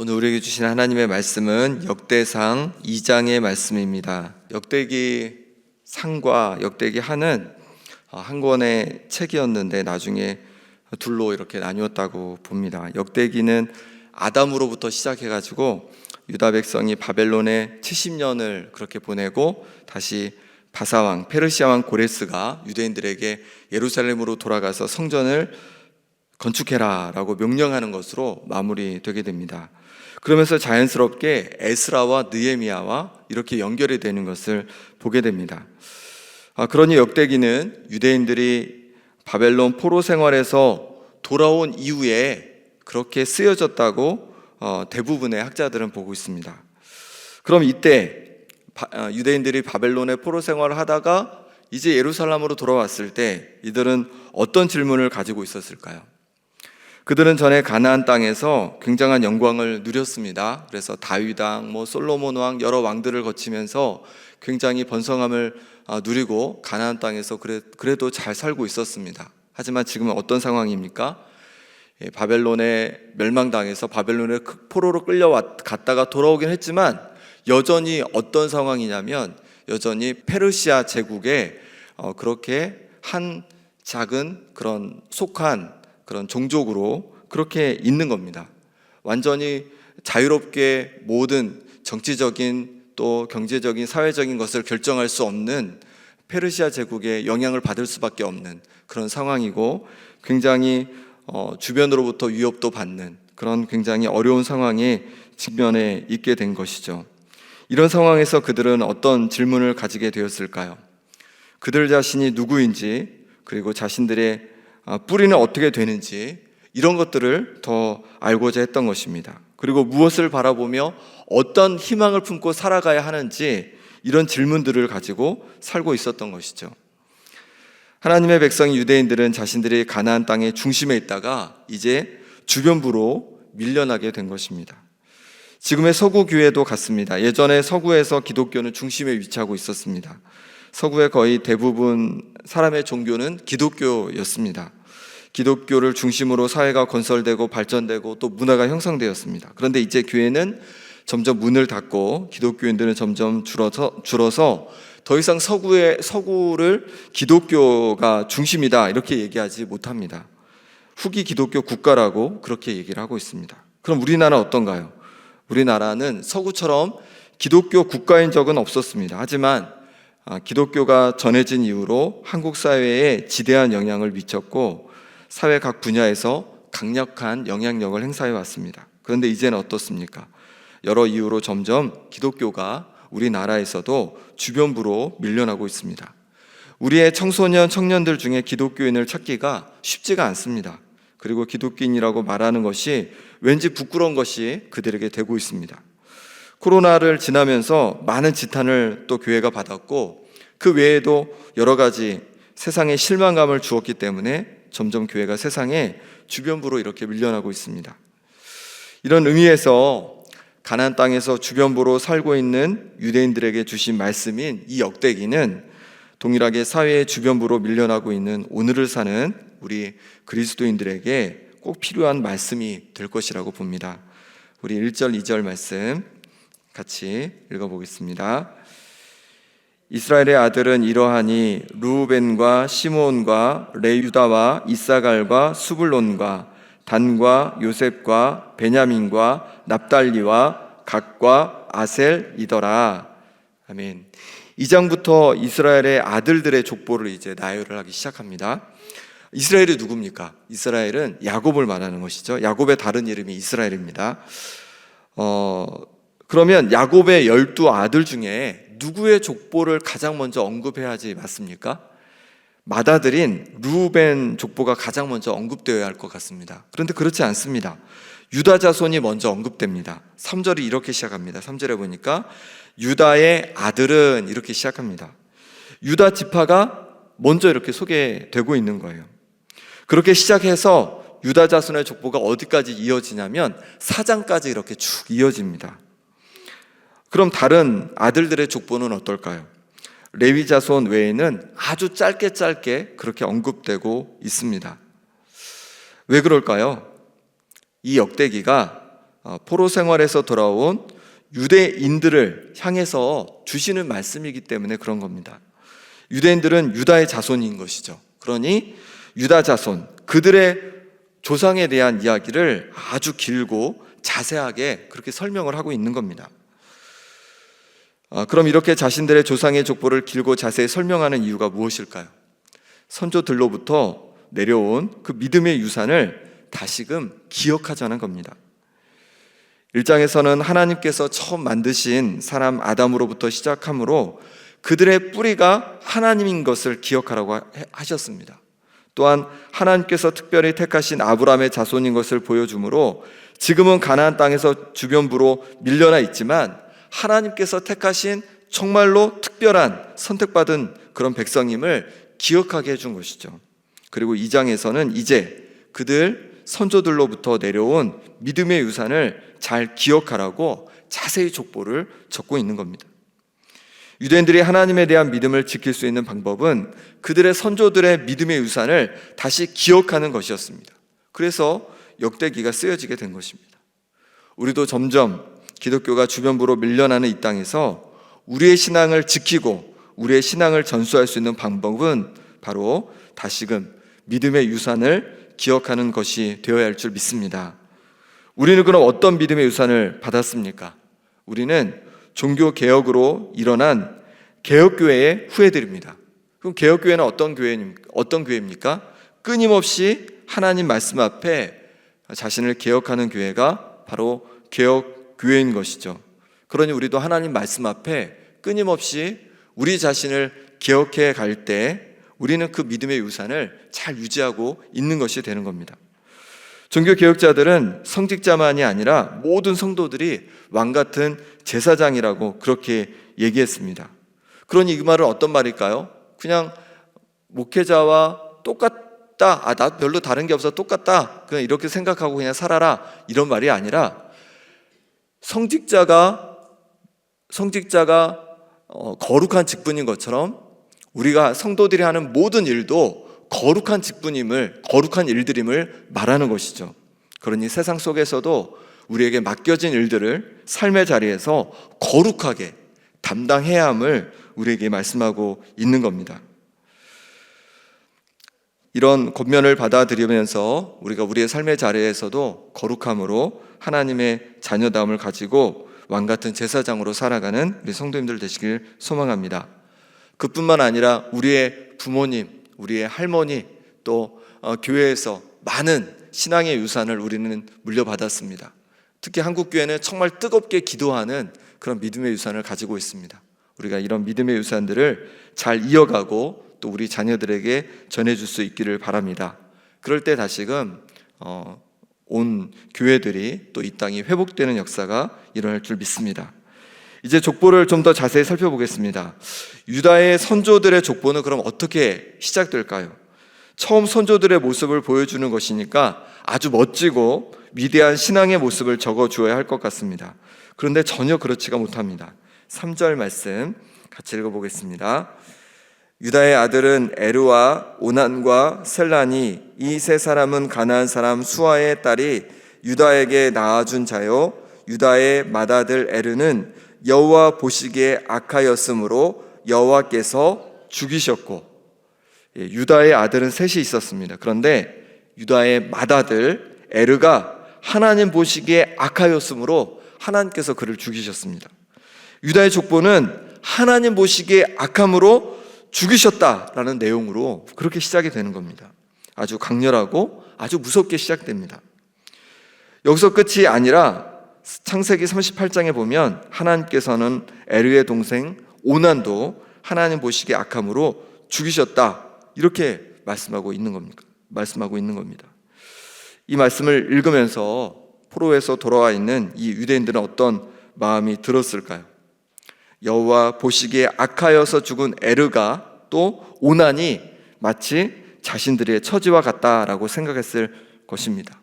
오늘 우리에게 주신 하나님의 말씀은 역대상 2장의 말씀입니다. 역대기 상과 역대기 하는 한 권의 책이었는데 나중에 둘로 이렇게 나뉘었다고 봅니다. 역대기는 아담으로부터 시작해가지고 유다 백성이 바벨론에 70년을 그렇게 보내고 다시 바사왕, 페르시아 왕 고레스가 유대인들에게 예루살렘으로 돌아가서 성전을 건축해라 라고 명령하는 것으로 마무리되게 됩니다. 그러면서 자연스럽게 에스라와 느헤미야와 이렇게 연결이 되는 것을 보게 됩니다. 그러니 역대기는 유대인들이 바벨론 포로 생활에서 돌아온 이후에 그렇게 쓰여졌다고 대부분의 학자들은 보고 있습니다. 그럼 이때 유대인들이 바벨론의 포로 생활을 하다가 이제 예루살렘으로 돌아왔을 때 이들은 어떤 질문을 가지고 있었을까요? 그들은 전에 가나안 땅에서 굉장한 영광을 누렸습니다. 그래서 다윗 왕, 솔로몬 왕 여러 왕들을 거치면서 굉장히 번성함을 누리고 가나안 땅에서 그래도 잘 살고 있었습니다. 하지만 지금은 어떤 상황입니까? 바벨론에 멸망당해서 바벨론에 포로로 끌려갔다가 돌아오긴 했지만 여전히 어떤 상황이냐면 여전히 페르시아 제국에 그렇게 한 작은 그런 속한 그런 종족으로 그렇게 있는 겁니다. 완전히 자유롭게 모든 정치적인 또 경제적인 사회적인 것을 결정할 수 없는 페르시아 제국의 영향을 받을 수밖에 없는 그런 상황이고 굉장히 주변으로부터 위협도 받는 그런 굉장히 어려운 상황에 직면해 있게 된 것이죠. 이런 상황에서 그들은 어떤 질문을 가지게 되었을까요? 그들 자신이 누구인지 그리고 자신들의 뿌리는 어떻게 되는지 이런 것들을 더 알고자 했던 것입니다. 그리고 무엇을 바라보며 어떤 희망을 품고 살아가야 하는지 이런 질문들을 가지고 살고 있었던 것이죠. 하나님의 백성 유대인들은 자신들이 가나안 땅의 중심에 있다가 이제 주변부로 밀려나게 된 것입니다. 지금의 서구 교회도 같습니다. 예전에 서구에서 기독교는 중심에 위치하고 있었습니다. 서구의 거의 대부분 사람의 종교는 기독교였습니다. 기독교를 중심으로 사회가 건설되고 발전되고 또 문화가 형성되었습니다. 그런데 이제 교회는 점점 문을 닫고 기독교인들은 점점 줄어서 더 이상 서구를 기독교가 중심이다 이렇게 얘기하지 못합니다. 후기 기독교 국가라고 그렇게 얘기를 하고 있습니다. 그럼 우리나라는 어떤가요? 우리나라는 서구처럼 기독교 국가인 적은 없었습니다. 하지만 기독교가 전해진 이후로 한국 사회에 지대한 영향을 미쳤고 사회 각 분야에서 강력한 영향력을 행사해 왔습니다. 그런데 이제는 어떻습니까? 여러 이유로 점점 기독교가 우리나라에서도 주변부로 밀려나고 있습니다. 우리의 청소년, 청년들 중에 기독교인을 찾기가 쉽지가 않습니다. 그리고 기독교인이라고 말하는 것이 왠지 부끄러운 것이 그들에게 되고 있습니다. 코로나를 지나면서 많은 지탄을 또 교회가 받았고 그 외에도 여러 가지 세상에 실망감을 주었기 때문에 점점 교회가 세상에 주변부로 이렇게 밀려나고 있습니다. 이런 의미에서 가나안 땅에서 주변부로 살고 있는 유대인들에게 주신 말씀인 이 역대기는 동일하게 사회의 주변부로 밀려나고 있는 오늘을 사는 우리 그리스도인들에게 꼭 필요한 말씀이 될 것이라고 봅니다. 우리 1절, 2절 말씀 같이 읽어보겠습니다. 이스라엘의 아들은 이러하니 르우벤과 시므온과 레유다와 이사갈과 수불론과 단과 요셉과 베냐민과 납달리와 갓과 아셀이더라. 아멘. 2장부터 이스라엘의 아들들의 족보를 이제 나열을 하기 시작합니다. 이스라엘이 누굽니까? 이스라엘은 야곱을 말하는 것이죠. 야곱의 다른 이름이 이스라엘입니다. 그러면 야곱의 12아들 중에 누구의 족보를 가장 먼저 언급해야 하지 맞습니까? 맏아들인 르우벤 족보가 가장 먼저 언급되어야 할 것 같습니다. 그런데 그렇지 않습니다. 유다 자손이 먼저 언급됩니다. 3절이 이렇게 시작합니다. 3절에 보니까 유다의 아들은 이렇게 시작합니다. 유다 지파가 먼저 이렇게 소개되고 있는 거예요. 그렇게 시작해서 유다 자손의 족보가 어디까지 이어지냐면 4장까지 이렇게 쭉 이어집니다. 그럼 다른 아들들의 족보는 어떨까요? 레위 자손 외에는 아주 짧게 그렇게 언급되고 있습니다. 왜 그럴까요? 이 역대기가 포로 생활에서 돌아온 유대인들을 향해서 주시는 말씀이기 때문에 그런 겁니다. 유대인들은 유다의 자손인 것이죠. 그러니 유다 자손, 그들의 조상에 대한 이야기를 아주 길고 자세하게 그렇게 설명을 하고 있는 겁니다. 그럼 이렇게 자신들의 조상의 족보를 길고 자세히 설명하는 이유가 무엇일까요? 선조들로부터 내려온 그 믿음의 유산을 다시금 기억하자는 겁니다. 1장에서는 하나님께서 처음 만드신 사람 아담으로부터 시작하므로 그들의 뿌리가 하나님인 것을 기억하라고 하셨습니다. 또한 하나님께서 특별히 택하신 아브라함의 자손인 것을 보여주므로 지금은 가나안 땅에서 주변부로 밀려나 있지만 하나님께서 택하신 정말로 특별한 선택받은 그런 백성임을 기억하게 해준 것이죠. 그리고 2장에서는 이제 그들 선조들로부터 내려온 믿음의 유산을 잘 기억하라고 자세히 족보를 적고 있는 겁니다. 유대인들이 하나님에 대한 믿음을 지킬 수 있는 방법은 그들의 선조들의 믿음의 유산을 다시 기억하는 것이었습니다. 그래서 역대기가 쓰여지게 된 것입니다. 우리도 점점 기독교가 주변부로 밀려나는 이 땅에서 우리의 신앙을 지키고 우리의 신앙을 전수할 수 있는 방법은 바로 다시금 믿음의 유산을 기억하는 것이 되어야 할 줄 믿습니다. 우리는 그럼 어떤 믿음의 유산을 받았습니까? 우리는 종교개혁으로 일어난 개혁교회의 후예들입니다. 그럼 개혁교회는 어떤 교회입니까? 끊임없이 하나님 말씀 앞에 자신을 개혁하는 교회가 바로 개혁교회인 것이죠. 그러니 우리도 하나님 말씀 앞에 끊임없이 우리 자신을 개혁해 갈 때 우리는 그 믿음의 유산을 잘 유지하고 있는 것이 되는 겁니다. 종교개혁자들은 성직자만이 아니라 모든 성도들이 왕같은 제사장이라고 그렇게 얘기했습니다. 그러니 이 말은 어떤 말일까요? 그냥 목회자와 똑같다, 나 별로 다른 게 없어, 똑같다, 그냥 이렇게 생각하고 그냥 살아라, 이런 말이 아니라 성직자가 거룩한 직분인 것처럼 우리가 성도들이 하는 모든 일도 거룩한 직분임을, 거룩한 일들임을 말하는 것이죠. 그러니 세상 속에서도 우리에게 맡겨진 일들을 삶의 자리에서 거룩하게 담당해야 함을 우리에게 말씀하고 있는 겁니다. 이런 권면을 받아들이면서 우리가 우리의 삶의 자리에서도 거룩함으로 하나님의 자녀다움을 가지고 왕같은 제사장으로 살아가는 우리 성도님들 되시길 소망합니다. 그뿐만 아니라 우리의 부모님, 우리의 할머니, 또 교회에서 많은 신앙의 유산을 우리는 물려받았습니다. 특히 한국교회는 정말 뜨겁게 기도하는 그런 믿음의 유산을 가지고 있습니다. 우리가 이런 믿음의 유산들을 잘 이어가고 또 우리 자녀들에게 전해줄 수 있기를 바랍니다. 그럴 때 다시금 온 교회들이 또 이 땅이 회복되는 역사가 일어날 줄 믿습니다. 이제 족보를 좀 더 자세히 살펴보겠습니다. 유다의 선조들의 족보는 그럼 어떻게 시작될까요? 처음 선조들의 모습을 보여주는 것이니까 아주 멋지고 위대한 신앙의 모습을 적어주어야 할 것 같습니다. 그런데 전혀 그렇지가 못합니다. 3절 말씀 같이 읽어보겠습니다. 유다의 아들은 에르와 오난과 셀라니, 이 세 사람은 가나안 사람 수아의 딸이 유다에게 낳아준 자요, 유다의 맏아들 에르는 여호와 보시기에 악하였으므로 여호와께서 죽이셨고, 유다의 아들은 셋이 있었습니다. 그런데 유다의 맏아들 에르가 하나님 보시기에 악하였으므로 하나님께서 그를 죽이셨습니다. 유다의 족보는 하나님 보시기에 악함으로 죽이셨다라는 내용으로 그렇게 시작이 되는 겁니다. 아주 강렬하고 아주 무섭게 시작됩니다. 여기서 끝이 아니라 창세기 38장에 보면 하나님께서는 에르의 동생 오난도 하나님 보시기에 악함으로 죽이셨다, 이렇게 말씀하고 있는 겁니다. 이 말씀을 읽으면서 포로에서 돌아와 있는 이 유대인들은 어떤 마음이 들었을까요? 여호와 보시기에 악하여서 죽은 에르가 또 오난이 마치 자신들의 처지와 같다라고 생각했을 것입니다.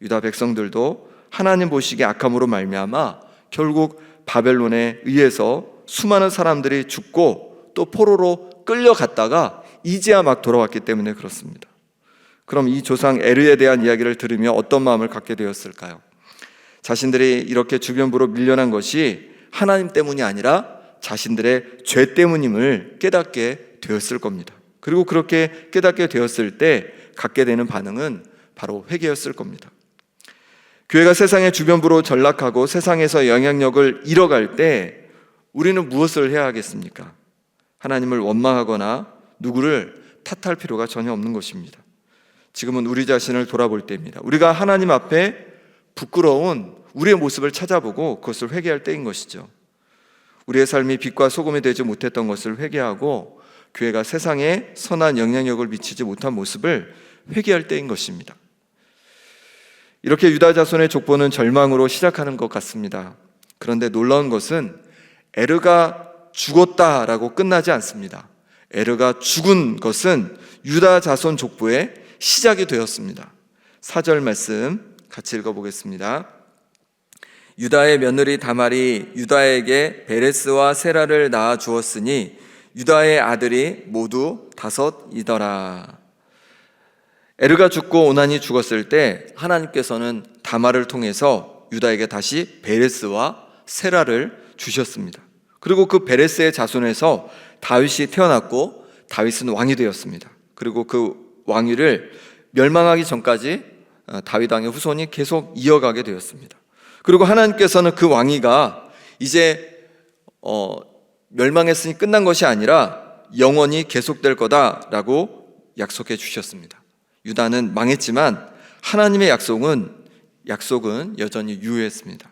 유다 백성들도 하나님 보시기에 악함으로 말미암아 결국 바벨론에 의해서 수많은 사람들이 죽고 또 포로로 끌려갔다가 이제야 막 돌아왔기 때문에 그렇습니다. 그럼 이 조상 에르에 대한 이야기를 들으며 어떤 마음을 갖게 되었을까요? 자신들이 이렇게 주변부로 밀려난 것이 하나님 때문이 아니라 자신들의 죄 때문임을 깨닫게 되었을 겁니다. 그리고 그렇게 깨닫게 되었을 때 갖게 되는 반응은 바로 회개였을 겁니다. 교회가 세상의 주변부로 전락하고 세상에서 영향력을 잃어갈 때 우리는 무엇을 해야 하겠습니까? 하나님을 원망하거나 누구를 탓할 필요가 전혀 없는 것입니다. 지금은 우리 자신을 돌아볼 때입니다. 우리가 하나님 앞에 부끄러운 우리의 모습을 찾아보고 그것을 회개할 때인 것이죠. 우리의 삶이 빛과 소금이 되지 못했던 것을 회개하고 교회가 세상에 선한 영향력을 미치지 못한 모습을 회개할 때인 것입니다. 이렇게 유다 자손의 족보는 절망으로 시작하는 것 같습니다. 그런데 놀라운 것은 에르가 죽었다라고 끝나지 않습니다. 에르가 죽은 것은 유다 자손 족보의 시작이 되었습니다. 4절 말씀 같이 읽어보겠습니다. 유다의 며느리 다말이 유다에게 베레스와 세라를 낳아 주었으니 유다의 아들이 모두 5이더라. 에르가 죽고 오난이 죽었을 때 하나님께서는 다말을 통해서 유다에게 다시 베레스와 세라를 주셨습니다. 그리고 그 베레스의 자손에서 다윗이 태어났고 다윗은 왕이 되었습니다. 그리고 그 왕위를 멸망하기 전까지 다윗 왕의 후손이 계속 이어가게 되었습니다. 그리고 하나님께서는 그 왕위가 이제 멸망했으니 끝난 것이 아니라 영원히 계속될 거다라고 약속해 주셨습니다. 유다는 망했지만 하나님의 약속은 여전히 유효했습니다.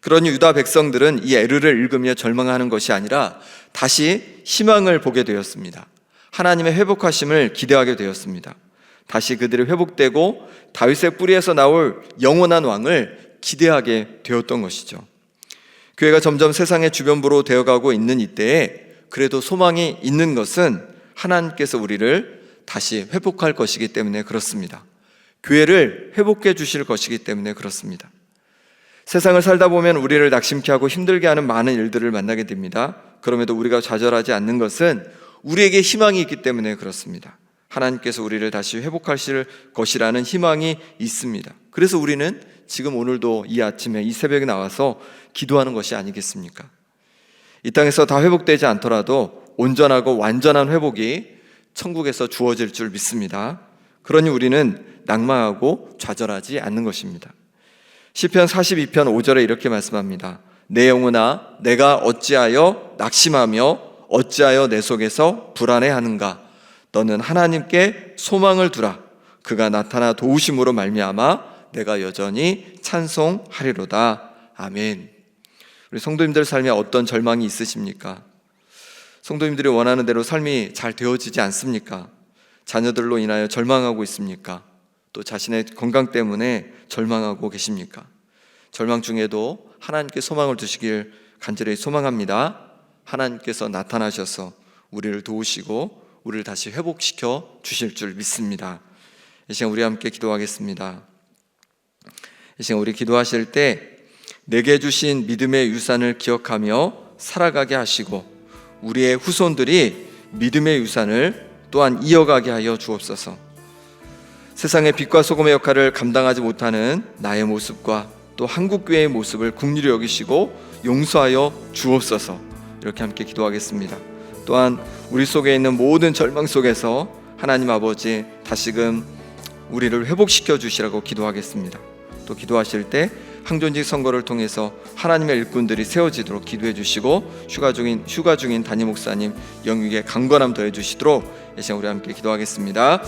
그러니 유다 백성들은 이 에르를 읽으며 절망하는 것이 아니라 다시 희망을 보게 되었습니다. 하나님의 회복하심을 기대하게 되었습니다. 다시 그들이 회복되고 다윗의 뿌리에서 나올 영원한 왕을 기대하게 되었던 것이죠. 교회가 점점 세상의 주변부로 되어가고 있는 이때에 그래도 소망이 있는 것은 하나님께서 우리를 다시 회복할 것이기 때문에 그렇습니다. 교회를 회복해 주실 것이기 때문에 그렇습니다. 세상을 살다 보면 우리를 낙심케 하고 힘들게 하는 많은 일들을 만나게 됩니다. 그럼에도 우리가 좌절하지 않는 것은 우리에게 희망이 있기 때문에 그렇습니다. 하나님께서 우리를 다시 회복하실 것이라는 희망이 있습니다. 그래서 우리는 지금 오늘도 이 아침에 이 새벽에 나와서 기도하는 것이 아니겠습니까? 이 땅에서 다 회복되지 않더라도 온전하고 완전한 회복이 천국에서 주어질 줄 믿습니다. 그러니 우리는 낭망하고 좌절하지 않는 것입니다. 시편 42편 5절에 이렇게 말씀합니다. 내 영혼아 내가 어찌하여 낙심하며 어찌하여 내 속에서 불안해하는가? 너는 하나님께 소망을 두라. 그가 나타나 도우심으로 말미암아 내가 여전히 찬송하리로다. 아멘. 우리 성도님들 삶에 어떤 절망이 있으십니까? 성도님들이 원하는 대로 삶이 잘 되어지지 않습니까? 자녀들로 인하여 절망하고 있습니까? 또 자신의 건강 때문에 절망하고 계십니까? 절망 중에도 하나님께 소망을 두시길 간절히 소망합니다. 하나님께서 나타나셔서 우리를 도우시고 우리를 다시 회복시켜 주실 줄 믿습니다. 이 시간 우리 함께 기도하겠습니다. 이 시간 우리 기도하실 때 내게 주신 믿음의 유산을 기억하며 살아가게 하시고 우리의 후손들이 믿음의 유산을 또한 이어가게 하여 주옵소서. 세상의 빛과 소금의 역할을 감당하지 못하는 나의 모습과 또 한국교회의 모습을 긍휼히 여기시고 용서하여 주옵소서. 이렇게 함께 기도하겠습니다. 또한 우리 속에 있는 모든 절망 속에서 하나님 아버지 다시금 우리를 회복시켜 주시라고 기도하겠습니다. 또 기도하실 때 항존직 선거를 통해서 하나님의 일꾼들이 세워지도록 기도해 주시고 휴가 중인 담임 목사님 영육에 강건함 더해 주시도록 이 시간 우리 함께 기도하겠습니다.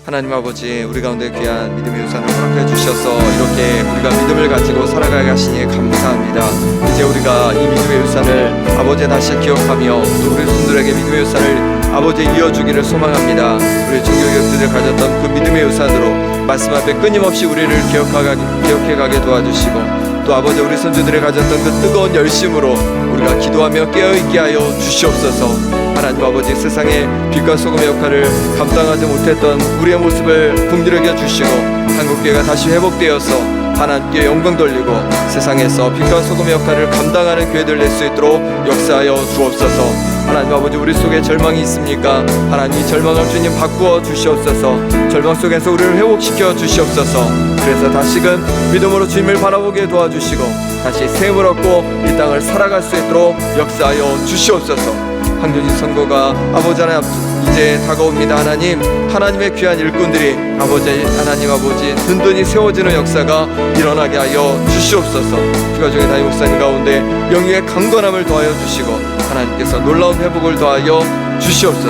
하나님 아버지 우리 가운데 귀한 믿음의 유산을 허락해 주셔서 이렇게 우리가 믿음을 가지고 살아가게 하시니 감사합니다. 이제 우리가 이 믿음의 유산을 아버지 다시 기억하며 또 우리 손들에게 믿음의 유산을 아버지 이어주기를 소망합니다. 우리 종교개혁들이 가졌던 그 믿음의 유산으로 말씀 앞에 끊임없이 우리를 기억해가게 도와주시고 또 아버지 우리 손주들이 가졌던 그 뜨거운 열심으로 우리가 기도하며 깨어있게 하여 주시옵소서. 하나님 아버지 세상의 빛과 소금의 역할을 감당하지 못했던 우리의 모습을 긍휼히 여겨주시고 한국교회가 다시 회복되어서 하나님께 영광 돌리고 세상에서 빛과 소금의 역할을 감당하는 교회들 낼 수 있도록 역사하여 주옵소서. 하나님 아버지, 우리 속에 절망이 있습니까? 하나님, 이 절망을 주님 바꾸어 주시옵소서. 절망 속에서 우리를 회복시켜 주시옵소서. 그래서 다시금 믿음으로 주님을 바라보게 도와주시고 다시 새 힘을 얻고 이 땅을 살아갈 수 있도록 역사하여 주시옵소서. 황교진 선거가 아버지 하나님 이제 다가옵니다. 하나님, 하나님의 귀한 일꾼들이 하나님 아버지 든든히 세워지는 역사가 일어나게 하여 주시옵소서. 휴가 중에 담임 목사님 가운데 영육의 강건함을 더하여 주시고 하나님께서 놀라운 회복을 더하여 주시옵소서.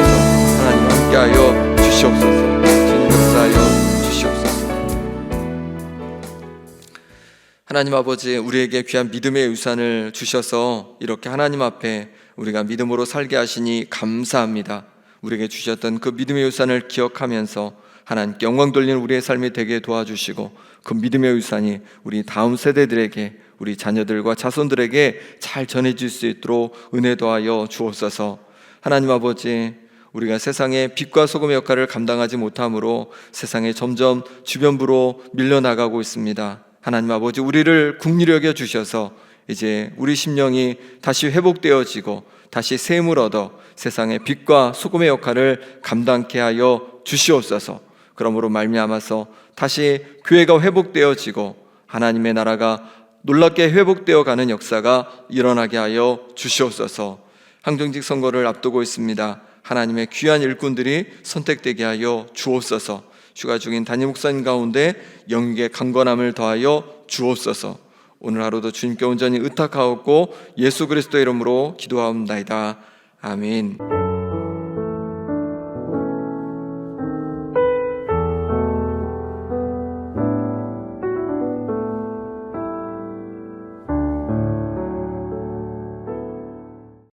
하나님 함께하여 주시옵소서. 주님 역사하여 주시옵소서. 하나님 아버지, 우리에게 귀한 믿음의 유산을 주셔서 이렇게 하나님 앞에 우리가 믿음으로 살게 하시니 감사합니다. 우리에게 주셨던 그 믿음의 유산을 기억하면서 하나님께 영광 돌리는 우리의 삶이 되게 도와주시고 그 믿음의 유산이 우리 다음 세대들에게, 우리 자녀들과 자손들에게 잘 전해질 수 있도록 은혜 더하여 주옵소서. 하나님 아버지, 우리가 세상의 빛과 소금의 역할을 감당하지 못함으로 세상에 점점 주변부로 밀려나가고 있습니다. 하나님 아버지, 우리를 긍휼히 여겨 주셔서 이제 우리 심령이 다시 회복되어지고 다시 새 힘을 얻어 세상의 빛과 소금의 역할을 감당케 하여 주시옵소서. 그러므로 말미암아서 다시 교회가 회복되어지고 하나님의 나라가 놀랍게 회복되어 가는 역사가 일어나게 하여 주시옵소서. 항정직 선거를 앞두고 있습니다. 하나님의 귀한 일꾼들이 선택되게 하여 주옵소서. 휴가 중인 담임 목사님 가운데 영육의 강건함을 더하여 주옵소서. 오늘 하루도 주님께 온전히 의탁하옵고 예수 그리스도의 이름으로 기도하옵나이다. 아멘.